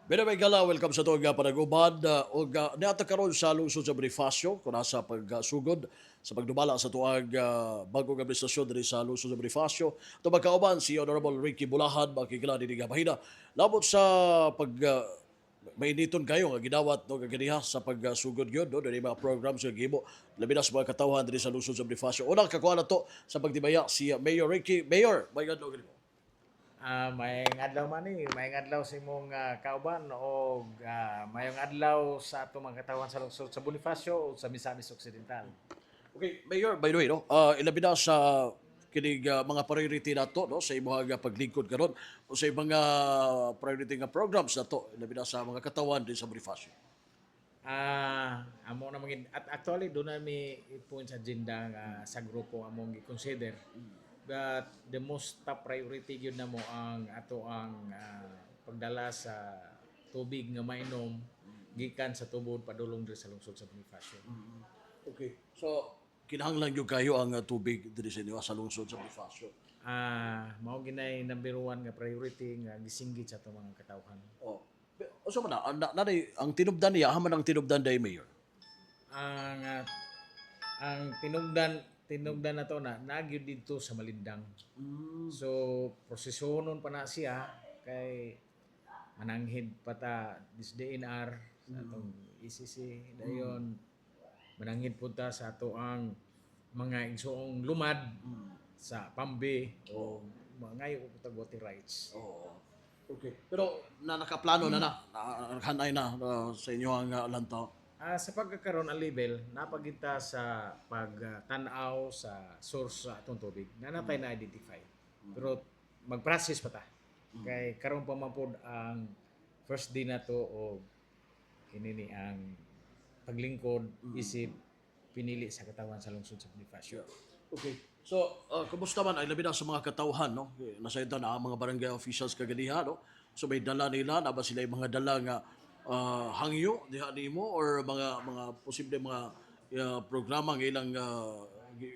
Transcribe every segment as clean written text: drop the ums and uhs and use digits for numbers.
Binabay gala, welcome sa ito nga panag-ubad. Niata karon sa lungsod sa Bonifacio, kung nasa pagsugod sa pagdumala sa tuwag bagong administrasyon diri sa lungsod sa Bonifacio. Ito magkauban si Honorable Ricky Bulahan, makikila din nga bahina. Labot sa pag mainiton kayo nga gidawat no kaganiha sa pagsugod gyud no dili mga programs nga gihimo labi na sa mga katawhan diri sa lungsod sa Bonifacio. Unang kakuha na to sa pagdibaya si Mayor Ricky. Mayor, may gadto ganito. Mayong adlaw man mayong adlaw sa imong kauban o mayong adlaw sa ato mga katawan sa lungsod sa Bonifacio o sa Misamis Occidental. Okay, Mayor, by the way, no, ilabi na sa kinig mga priority na to, no, sa imong paglingkod karon o sa mga priority nga programs na to, ilabi na sa mga katawan din sa Bonifacio. Amo na maging at actually doon na may point sa agenda nga sa grupo among i-consider that the most top priority gyud na mo ang ato ang pagdala sa tubig nga mainom gikan sa tubod padulong diri sa lungsod sa Bonifacio. Okay. So, kinahanglan yung kayo ang tubig diri sa inyo sa lungsod sa Bonifacio. Mao ginay number one nga priority nga gisinggit sa atong mga katawhan. Oh. O so man ang tinubdan niya, haman ang tinubdan day Mayor. Ang ang tinugdan na to na nagyud dito sa Malindang. So prosesonon pa na siya kay mananghid pa ta this DNR sa atong ECC dayon mananghid po ta sa ato ang mga igsoong lumad sa Pambe o mga tag voting rights. Oh. Okay. Pero nakaplano nakahanay na sa inyo ang lantaw. Sa pagkakaroon ang level, napagita sa pagtanaw sa source sa atong tubig na natay na-identify. Pero mag-process pa ta. Kay karon pa man pod ang first day na to o kinini ang paglingkod isip pinili sa katawan sa lungsod sa Bonifacio. Okay. So, kumusta man ay labi na sa mga katawhan, no? Nasayda na ang mga barangay officials kagadiha, no? So may dala nila, na ba sila yung mga dala nga hangyo diha nimo or mga posible mga programa nga ilang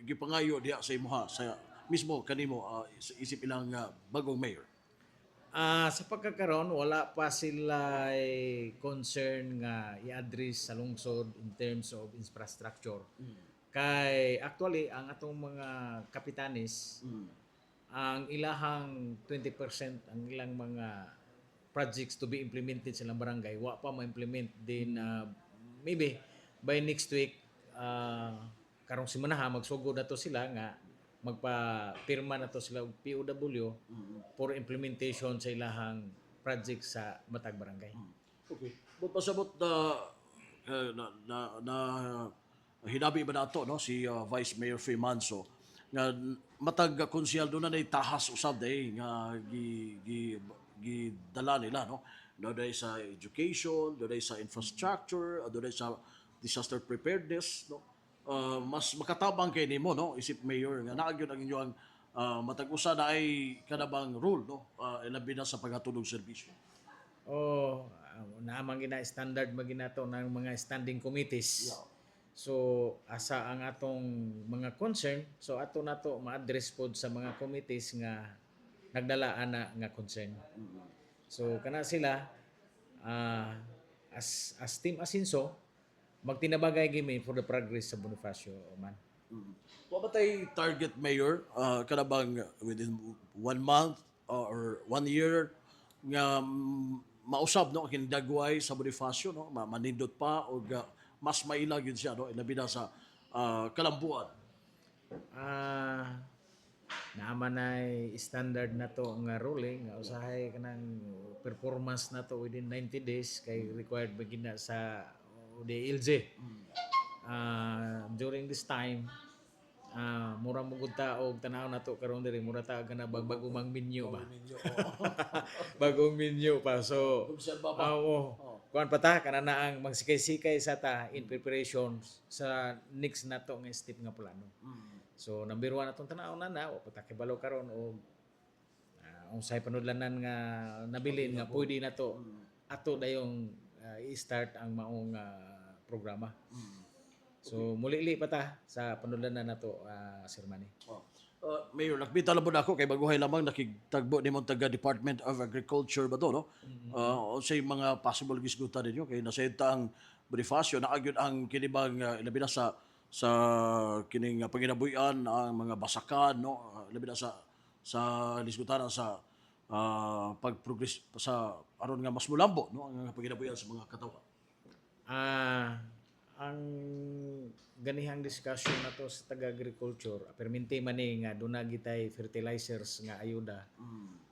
gipangayo diha sa imuha sa mismo kanimo isip ilang bagong mayor. Sa pagkakaroon, wala pa sila concern nga i-address sa lungsod in terms of infrastructure. Kay actually, ang atong mga kapitanis, ang ilahang 20% ang ilang mga projects to be implemented sa ilang barangay, wa pa ma-implement din maybe by next week, karong simanaha, magsugod na to sila nga magpa-pirma na to sila og POW for implementation sa ilahang project sa matag barangay. Okay. But pasabot na hinabi ba nato no si Vice Mayor Freemanso nga matag konsyal do na nay tahas usab day nga gi dala nila no do day sa education, do day sa infrastructure, do day sa disaster preparedness no. Mas makatabang kay nimo no isip mayor nga naa gyud ang inyong matag usa na ay kanabang rule no ilabi na sa paghatulog serbisyo. Naamang gina standard maginato ng mga standing committees. Yeah. So asa ang atong mga concern, so ato nato ma-address pod sa mga committees nga nagdala ana nga concern. So kana sila as Team Asinso magtinabagay gimi for the progress sa Bonifacio man. Wa ba tay target mayor kanabang within 1 month or 1 year nga mausab no kin dagway sa Bonifacio no manindot pa o mas mailag yun siya no ilabi na sa kalambuan. Ah Naaman ay standard na to nga ruling nga usahay kanang performance na to within 90 days kay required magina sa DLJ. During this time mura mo gud ta og tanaw nato karon diri mura ta kana bagong mang menu ba. Bagong menu pa so Obserba pa. kuan pa ta kana na ang magsikay-sikay sa ta in preparation sa next nato nga step nga plano. So number one atong tanaw na wa pa ta kibalo karon og unsay panudlanan nga nabilin nga pwede na to ato dayong i-start ang maong programa. So mulili pa ta sa panudlanan nato Sir Manny. Oh. Mayor, nakita lang po na ako kay baguhay lamang nakigtagbo ni mong taga Department of Agriculture ba to, no? O say mga possible gisgutan ninyo kay nasenta ang Bonifacio na agyon ang kinibang labi na sa kining panginabuyan ang mga basakan, no? Labi na sa lisgutan sa pagprogress sa aron nga mas mulambo, no? Ang panginabuyan sa mga katawa. Ang ganihang discussion na to sa taga-agriculture, perminti man nga doon gitay fertilizers nga ayuda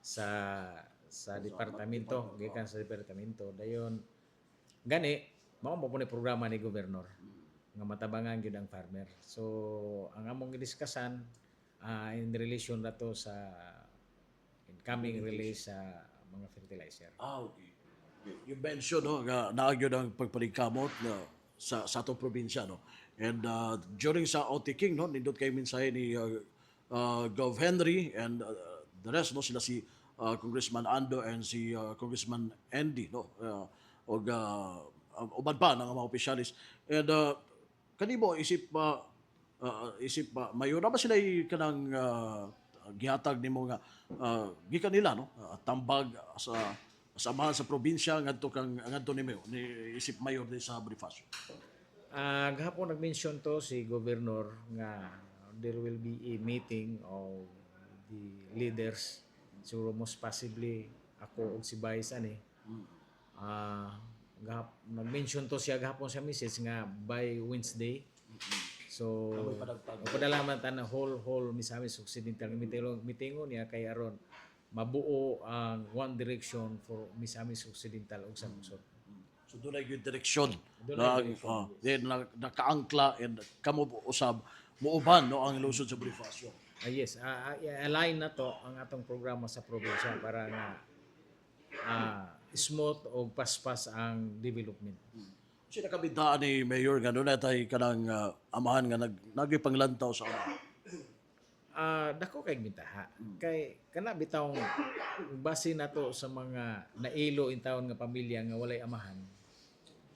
sa departamento, gikan sa departamento. Dayon, gani, mao mo po ni programa ni gobernador nga matabangan gyud ang farmer. So, ang among gidiskussan in relation na to sa incoming release sa mga fertilizer. Okay. You mentioned, no, nga naagyo ng pagpalingkamot na sa atong probinsya, no. And during sa OT King, no, nindot kay mensahe ni Gov Henry and the rest, no, sila si Congressman Ando and si Congressman Andy, no. Og uban pa ng mga opisyalis. And kanimo isip mayor na ba sila kanang gihatag nimo nga gikan nila, no, tambag sa samahan sa probinsya ngadto ni isip mayor din sa Bonifacio. Gahapon nag-mention to si Governor nga there will be a meeting of the leaders. Siguro most possibly ako og si Vice ani. Nag-mention to siya gahapon sa message nga by Wednesday. So, padala man ta na whole Misamis Occidental mitingon niya kay aron mabuo ang one direction for Misamis Occidental ug sa lungsod. So doon ay yung direksyon na nakaangkla and kamo usab muuban, no, ang lungsod sa Bonifacio. Yes, align na to ang atong programa sa probinsya para nga smooth o paspas ang development. Kasi nakabitaan ni Mayor nga doon tay kanang amahan nga nagipanglantaw sa Dako kay bintaha. Kay kana bitaw base na to sa mga nailo in taon nga pamilya nga walay amahan.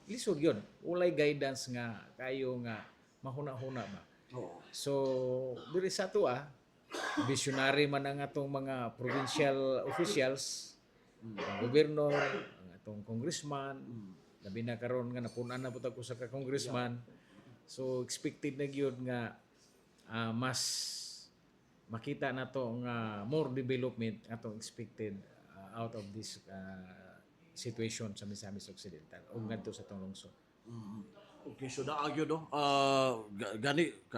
Lisod yun. Walay guidance nga kayo nga mahuna-huna ba. So, diri sa to visionary man ang atong mga provincial officials, ang gobernador, ang atong congressman, labi na karon nga napunan na pud ko sa ka-congressman. So, expected na gyud nga mas makita na to nga more development atong expected out of this situation sa Misamis Occidental o ngadto sa tong lungsod. Okay, so naagyo, no,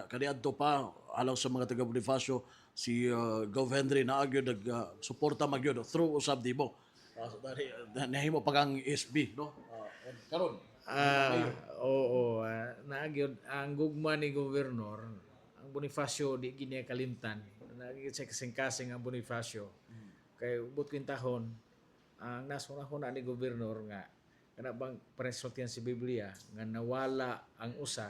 kaniadto pa alaw sa mga taga Bonifacio si Gov Henry naagyo suporta magyo, no, through usab dimo nahimo pagang SB, no, karon naagyo ang gugma ni gobernador ang Bonifacio di gini kalimtan nagigit sa kasing-kasing ang Bonifacio kay ubot kwintahon ang nasuna-huna ni gobernador nga kana bang presultihan si Biblia nga nawala ang usa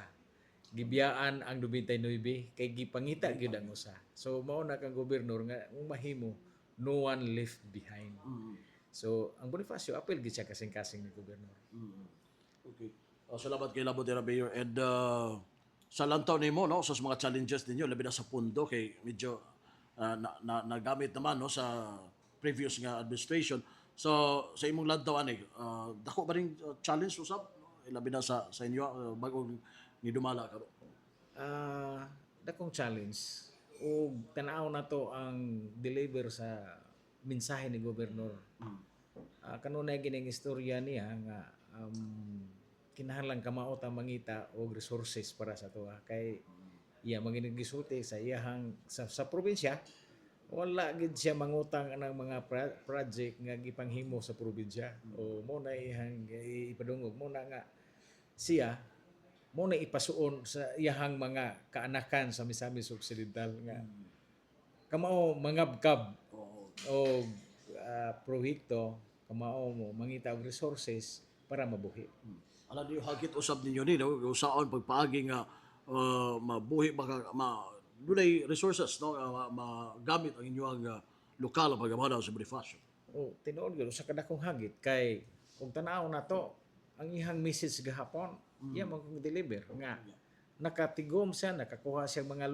gibiyaan ang 99 kay gipangita gyud ang usa. So mao na kang gobernador nga mahimo no one left behind. So ang Bonifacio apil gid siya kasing-kasing ni gobernador. Okay. Salamat kay Labot Mayor and sa lantaw nimo, no, sa mga challenges ninyo labi na sa pundo kay medyo nagamit naman, no, sa previous nga administration. So sa imong lantaw ani dako ba ring challenge usab, no? Labi na sa inyo bagong ni dumala karon. Dakong challenge ug tan-aw na to ang deliver sa mensahe ni gobernador. Kanunay gining istorya niya nga kinahanglan kamao ta mangita og resources para sa tuwa kay iya manginigisuti sa iyahang sa probinsya wala gid siya mangutang ng mga project nga gipanghimo sa probinsya o mo na iyang ipadungog mo na nga siya mo na ipasuon sa iyahang mga kaanakan sa Misamis Occidental nga kamao mangabkab o prohekto kamao mo mangita og resources para mabuhi. Ala niyo hagit usab ninyo ni, no, usaon pagpaagi nga mabuhi dunay resources, no, magamit ang inyong lokal ang paggamanaw sa Bonifacio. Tinuod gyud sa kadakong hagit kay kung tan-aw na to ang ihang message gahapon iya mag-deliver nga nakatigom siya, nakakuha siya mga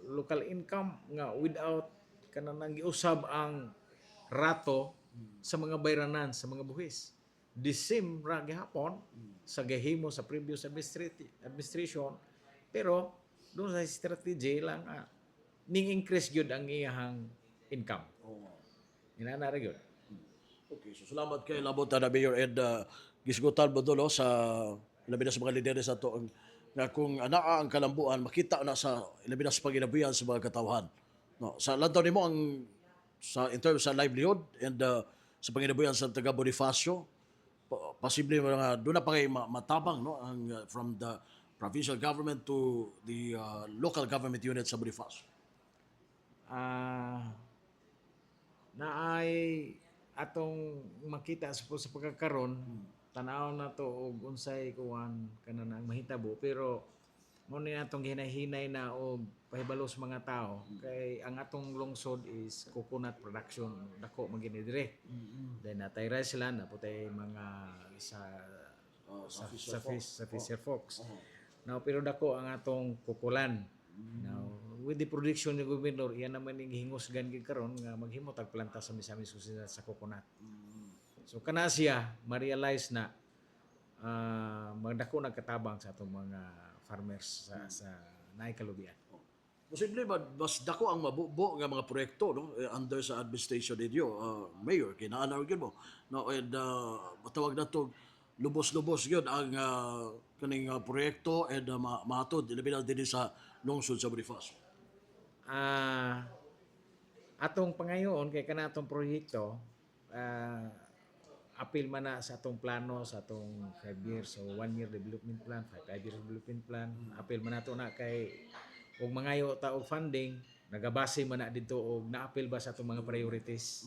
local income nga without kanang giusab ang rato sa mga bayranan, sa mga buhis. The same ra gihapon sa gahimo sa previous administration, pero doon sa strategy lang ning increase gyud ang iyahang income. Oo. Inana ra gyud. Okay, so salamat kay Labot na Mayor Ed gisgutan mo doon sa labi na sa mga lideres ato nga kung anaa ang kalambuan makita na sa labi na sa paginabuyan sa mga katawhan. No, sa lantaw nimo ang sa in terms sa livelihood and sa panginabuyan sa taga Bonifacio posible mga doon na pa kay matabang no ang from the provincial government to the local government unit sa Bonifacio. Ah, naay atong makita sa pagkakaron tanaw na to og unsay kuan kanang ang mahitabo, pero mo ni atong hinahinay na og pahibalo sa mga tao kay ang atong lungsod is coconut production dako magini dire. Then natay rice land na putay mga sa Fisher Fox. Now pero dako ang atong kukulan. Now with the prediction ni Gobernador, iyan naman ning hingusgan gid karon nga maghimo tag planta sa Misamis Occidental sa coconut. So kana siya ma-realize na magdako nagkatabang sa atong mga farmers sa naay kalubian. Posible ba mas dako ang mabubo nga mga proyekto no under sa administration ninyo mayor kinaanaw gyud mo no and matawag na to lubos-lubos gyud ang kaning proyekto and mahatod labi na din sa lungsod sa Bonifacio. Atong pangayoon kay kana atong proyekto apil man na sa atong plano sa atong 5 years so 1 year development plan, 5 year development plan. Apil man nato na kay og mangayo ta og funding, nagabase man na didto og naapil ba sa atong mga priorities.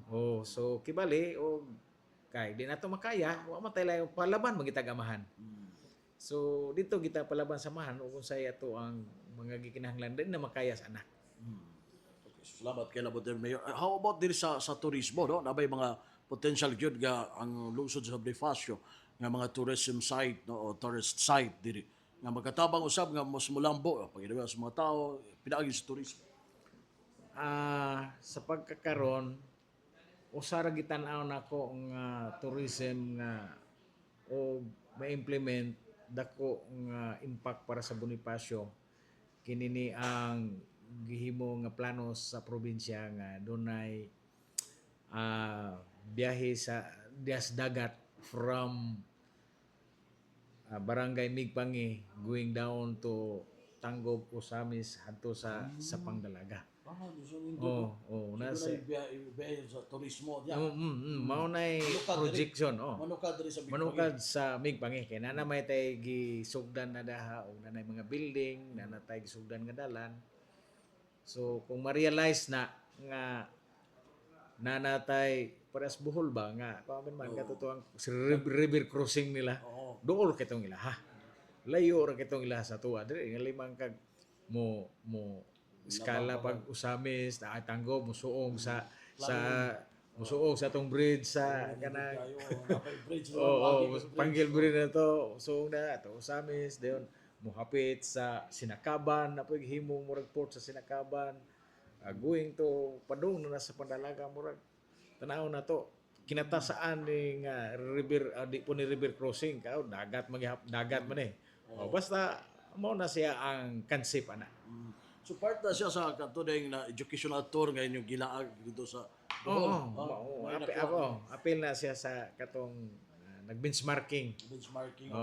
Oh, so kibali og kay di nato makaya, wa man tay layo palaban magitagamahan. So dito kita palaban samahan ug unsay ato ang mga gikinahanglan din na makaya sa anak. Okay, so salamat kay Labot Mayor. How about din sa turismo no? Nabay mga potential gyud nga ang lungsod sa Bonifacio nga mga tourism site no o tourist site diri nga magkatabang usab nga mas mulambo paginawa sa mga tao pinaagi sa turismo. Sa pagkakaron usa ra gitan-aw nako nga tourism nga o ma-implement dako nga impact para sa Bonifacio kini ni ang gihimo nga plano sa probinsya nga dunay biyahe sa dias dagat from Barangay Migpangi going down to Tanggob, Usamis hadto sa Pangdalaga. Nasa biyahe sa turismo diya. mao nay projection Manukad diri sa Big manukad sa Migpangi kay nana may tay gisugdan na daha og nanay mga building nana tay gisugdan nga dalan. So kung ma-realize na nga nanatay paras buhol ba nga paman man katutuang river crossing nila dool kitong ilaha layo ra kitong ilaha sa tuwa diri nga limang kag mo skala pag Usamis na Tanggo musuong sa musuong sa tong bridge sa kanang Panggil bridge na to suong na to Usamis dayon mohapit sa Sinakaban na paghimong murag port sa Sinakaban going to padung na sa Pandalaga murag tanaw na to kinatasaan ni nga river di po ni river crossing ka dagat dagat man basta mao na siya ang concept ana. So part na siya sa katudeng na educational tour nga inyong gilaag dito sa Bohol. Apil na siya sa katong nag-benchmarking. Benchmarking.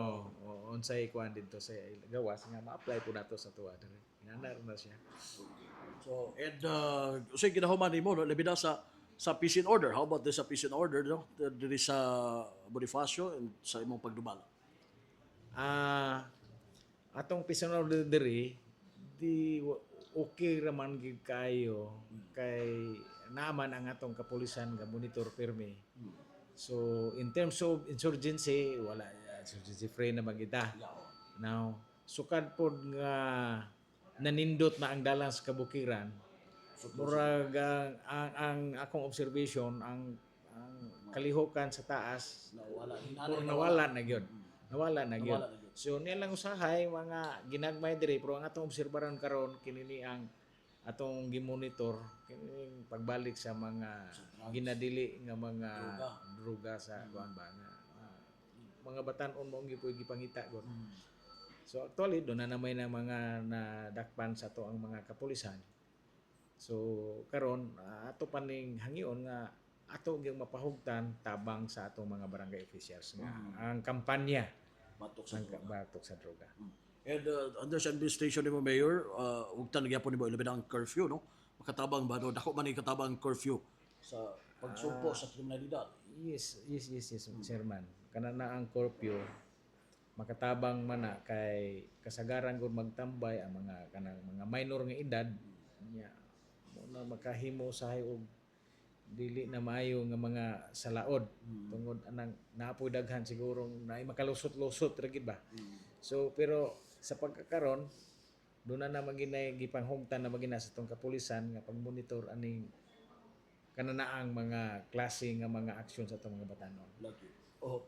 Unsay kuan dito sa gawas nga ma-apply po nato sa tuwa diri. Inanar na siya. So, and usay ginahuman nimo no labi na sa peace and order. How about this sa peace and order no? Diri sa Bonifacio and sa imong pagdumala. Atong peace and order diri di okay raman gid kayo kay naman ang atong kapulisan nga monitor pirmi. So in terms of insurgency wala insurgency free na magita. Now sukad pod nga nanindot na ang dalan sa kabukiran. Murag ang akong observation ang kalihukan sa taas nawala na gyud. So niya lang usahay mga ginagmay diri pero ang atong obserbaran karon kini ni ang atong gimonitor kini pagbalik sa mga ginadili nga mga droga sa kuan ba nga mga batan-on mo gipoy gipangita gud. So actually do na namay na mga nadakpan sa to ang mga kapulisan. So karon ato paning hangion nga ato gyud mapahugtan tabang sa atong mga barangay officials nga ang kampanya Matok sa droga. batok sa droga. And under sa administration ni mo, Mayor, ugtan nagyapon ni mo ilabi na ang curfew, no? Makatabang ba, no? Dako man yung katabang curfew sa pagsumpo sa kriminalidad. Yes, Chairman. Kana na ang curfew makatabang man na kay kasagaran gud magtambay ang mga kanang mga minor nga edad nya mo na makahimo usahay og dili na maayo nga mga salaod tungod anang naapoy daghan sigurong naay makalusot-lusot ra gid ba. So pero sa pagkakaron doon na maginay gipanghugtan na magina sa tong kapulisan nga pagmonitor aning kananaang mga klase nga mga aksyon sa itong mga batanon. Lagi. Oh,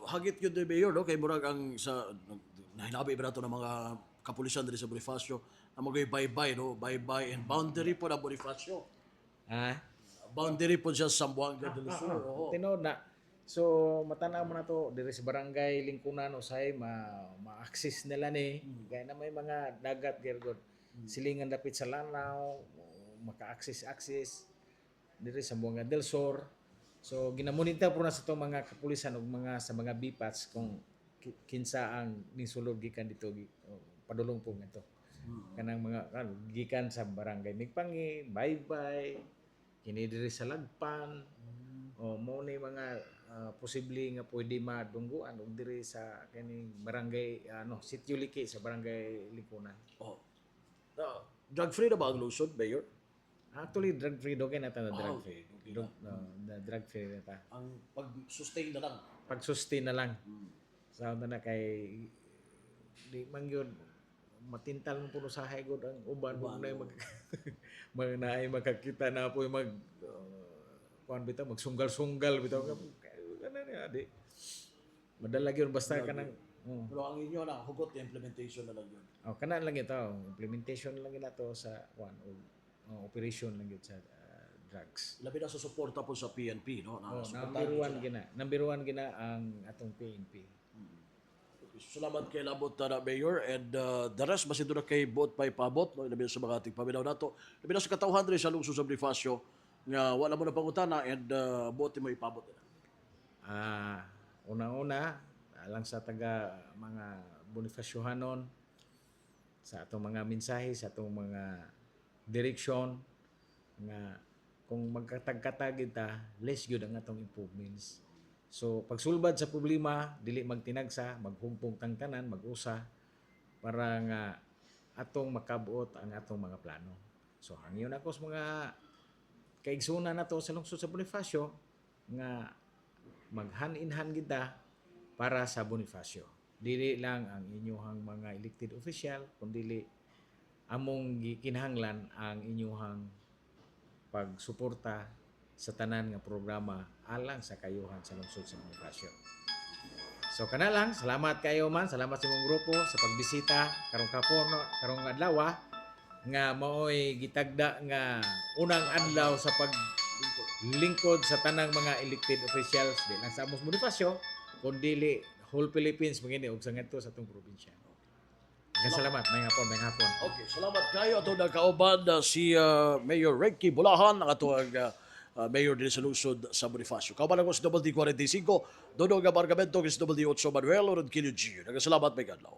hagit yun ni Mayor, no? Kay murag ang sa nahinabi ba nato ng mga kapulisan diri sa Bonifacio na magay bye-bye, no? Bye-bye and boundary po na Bonifacio. Boundary po siya sa Zamboanga del Sur. Oo. Tinod na. So matanaw mo na to diri sa barangay Lingkunan usay ma-access nila ni kaya na may mga dagat gergod silingan dapit sa Lanao maka-access diri sa Zamboanga del Sur. So ginamonitor po na sa itong mga kapulisan ug mga sa mga bipats kung kinsa ang nisulod gikan dito padulong po nga to. Kanang mga gikan sa barangay Migpangi, Baybay, kini diri sa Lagpan, o mo ni mga posible nga pwede madungguan og diri sa kaning barangay Sitio Liki sa barangay Lingkunan. Oh. Drug free na ba ang Luzon, Mayor? Actually drug free do kay nata na drug free. Drug free na ta. Ang pag-sustain na lang. Pag-sustain na lang. Sa na kay di man gyud matintal mo puno sa gud ang uban mo na mag naay makakita na po mag kuan bitaw magsunggal-sunggal bitaw kana ni adi. Madala gyud basta kanang Pero ang inyo na hugot yung implementation na lang yun. kana lang ito implementation lang gina to sa kuan operation lang gyud sa drugs. Labi na sa suporta po sa PNP, no? Number one gina ang atong PNP. Salamat kay labot na Mayor and the rest basi doon na kay buot pa ipabot, no? Labi na sa mga ating paminaw nato. Labi na sa katawhan rin sa lungsod sa Bonifacio nga wala mo na pangutana and buot mo ipabot na. Una-una alang sa taga mga Bonifaciohanon sa atong mga mensahe sa atong mga direksyon nga kung magkatag-katag kita less gyud ang atong improvements. So pagsulbad sa problema dili magtinagsa, maghumpong tang tanan, mag-usa para nga atong makabuot ang atong mga plano. So hangyon ako sa mga kaigsunan nato sa lungsod sa Bonifacio nga maghan-in-han kita para sa Bonifacio. Dili lang ang inyuhang mga elected official kundi among gikinahanglan ang inyuhang pagsuporta sa tanan nga programa alang sa kayuhan sa lungsod sa Bonifacio. So kana lang, salamat kayo man, salamat sa imong grupo sa pagbisita karong adlaw nga maoy gitagda nga unang adlaw sa paglingkod sa tanang mga elected officials di lang sa among Bonifacio kundi whole Philippines magini og sa ngadto sa atong probinsya. Salamat, may hapon. Okay, salamat kayo ato na kauban si Mayor Reggie Bulahan ang ato Mayor din sa lungsod sa Bonifacio. Kauban ako sa WD45, Dodong Apargamento, sa WD8 Manuel, Oron Kilio G. Nagasalamat, may gadlaw.